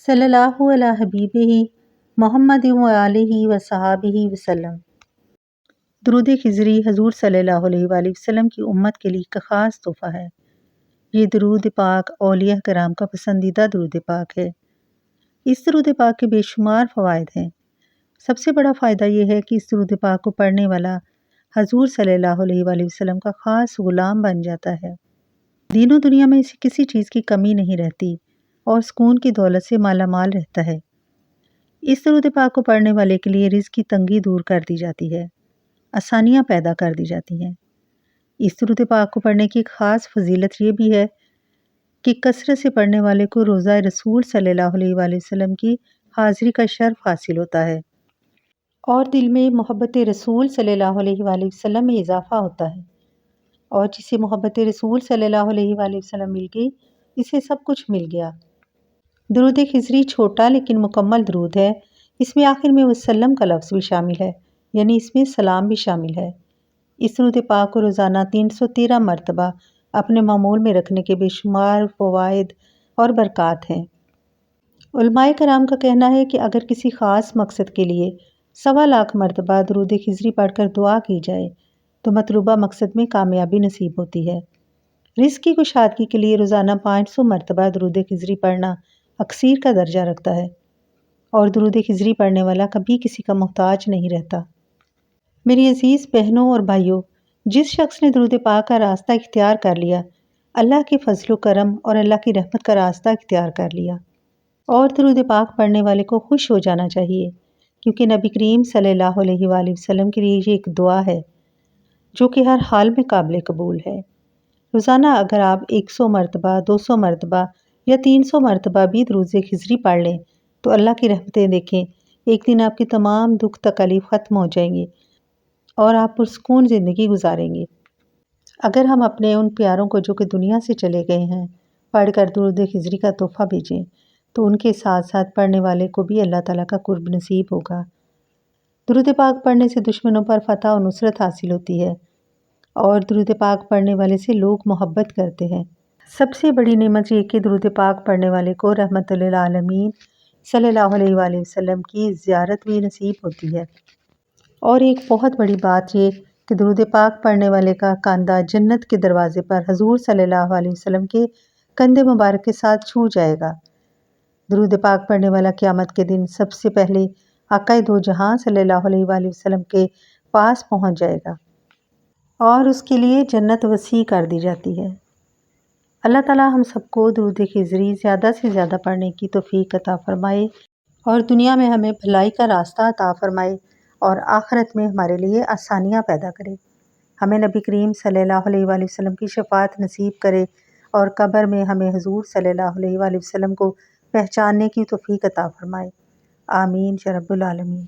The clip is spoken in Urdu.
صلی اللہ علی حبیبہ محمد و آلہ و صحابہ وسلم۔ درود خضری حضور صلی اللہ علیہ وآلہ وسلم کی امت کے لیے ایک خاص تحفہ ہے۔ یہ درود پاک اولیاء کرام کا پسندیدہ درود پاک ہے۔ اس درود پاک کے بے شمار فوائد ہیں۔ سب سے بڑا فائدہ یہ ہے کہ اس درود پاک کو پڑھنے والا حضور صلی اللہ علیہ وآلہ وسلم کا خاص غلام بن جاتا ہے۔ دین و دنیا میں اسے کسی چیز کی کمی نہیں رہتی اور سکون کی دولت سے مالا مال رہتا ہے۔ اس درود پاک کو پڑھنے والے کے لیے رزق کی تنگی دور کر دی جاتی ہے، آسانیاں پیدا کر دی جاتی ہیں۔ اس درود پاک کو پڑھنے کی ایک خاص فضیلت یہ بھی ہے کہ کثرت سے پڑھنے والے کو روضہ رسول صلی اللہ علیہ وآلہ وسلم کی حاضری کا شرف حاصل ہوتا ہے اور دل میں محبت رسول صلی اللہ علیہ وآلہ وسلم میں اضافہ ہوتا ہے، اور جسے محبت رسول صلی اللہ علیہ وآلہ وسلم مل گئی اسے سب کچھ مل گیا۔ درود خضری چھوٹا لیکن مکمل درود ہے۔ اس میں آخر میں وسلم کا لفظ بھی شامل ہے، یعنی اس میں سلام بھی شامل ہے۔ اس درود پاک کو روزانہ 313 مرتبہ اپنے معمول میں رکھنے کے بے شمار فوائد اور برکات ہیں۔ علماء کرام کا کہنا ہے کہ اگر کسی خاص مقصد کے لیے 1.25 مرتبہ درود خضری پڑھ کر دعا کی جائے تو مطلوبہ مقصد میں کامیابی نصیب ہوتی ہے۔ رزق کی کشادگی کے لیے روزانہ 500 مرتبہ درود خضری پڑھنا اکثیر کا درجہ رکھتا ہے، اور درود خضری پڑھنے والا کبھی کسی کا محتاج نہیں رہتا۔ میری عزیز بہنوں اور بھائیوں، جس شخص نے درود پاک کا راستہ اختیار کر لیا، اللہ کے فضل و کرم اور اللہ کی رحمت کا راستہ اختیار کر لیا۔ اور درود پاک پڑھنے والے کو خوش ہو جانا چاہیے، کیونکہ نبی کریم صلی اللہ علیہ وآلہ وسلم کے لیے یہ ایک دعا ہے جو کہ ہر حال میں قابل قبول ہے۔ روزانہ اگر آپ 100 مرتبہ، 200 مرتبہ یا 300 مرتبہ بھی درود خضری پڑھ لیں تو اللہ کی رحمتیں دیکھیں، ایک دن آپ کی تمام دکھ تکالیف ختم ہو جائیں گے اور آپ پرسکون زندگی گزاریں گے۔ اگر ہم اپنے ان پیاروں کو جو کہ دنیا سے چلے گئے ہیں پڑھ کر درود خضری کا تحفہ بھیجیں تو ان کے ساتھ ساتھ پڑھنے والے کو بھی اللہ تعالیٰ کا قرب نصیب ہوگا۔ درود پاک پڑھنے سے دشمنوں پر فتح و نصرت حاصل ہوتی ہے، اور درود پاک پڑھنے والے سے لوگ محبت کرتے ہیں۔ سب سے بڑی نعمت یہ کہ درود پاک پڑھنے والے کو رحمت للعالمین صلی اللہ علیہ وآلہ وسلم کی زیارت بھی نصیب ہوتی ہے۔ اور ایک بہت بڑی بات یہ کہ درود پاک پڑھنے والے کا کاندھا جنت کے دروازے پر حضور صلی اللہ علیہ وسلم کے کندھے مبارک کے ساتھ چھو جائے گا۔ درود پاک پڑھنے والا قیامت کے دن سب سے پہلے آقائے دو جہاں صلی اللہ علیہ وآلہ وسلم کے پاس پہنچ جائے گا اور اس کے لیے جنت وسیع کر دی جاتی ہے۔ اللہ تعالیٰ ہم سب کو درود خضری زیادہ سے زیادہ پڑھنے کی توفیق عطا فرمائے اور دنیا میں ہمیں بھلائی کا راستہ عطا فرمائے اور آخرت میں ہمارے لیے آسانیاں پیدا کرے۔ ہمیں نبی کریم صلی اللہ علیہ وآلہ وسلم کی شفاعت نصیب کرے اور قبر میں ہمیں حضور صلی اللہ علیہ وآلہ وسلم کو پہچاننے کی توفیق عطا فرمائے۔ آمین یا رب العالمین۔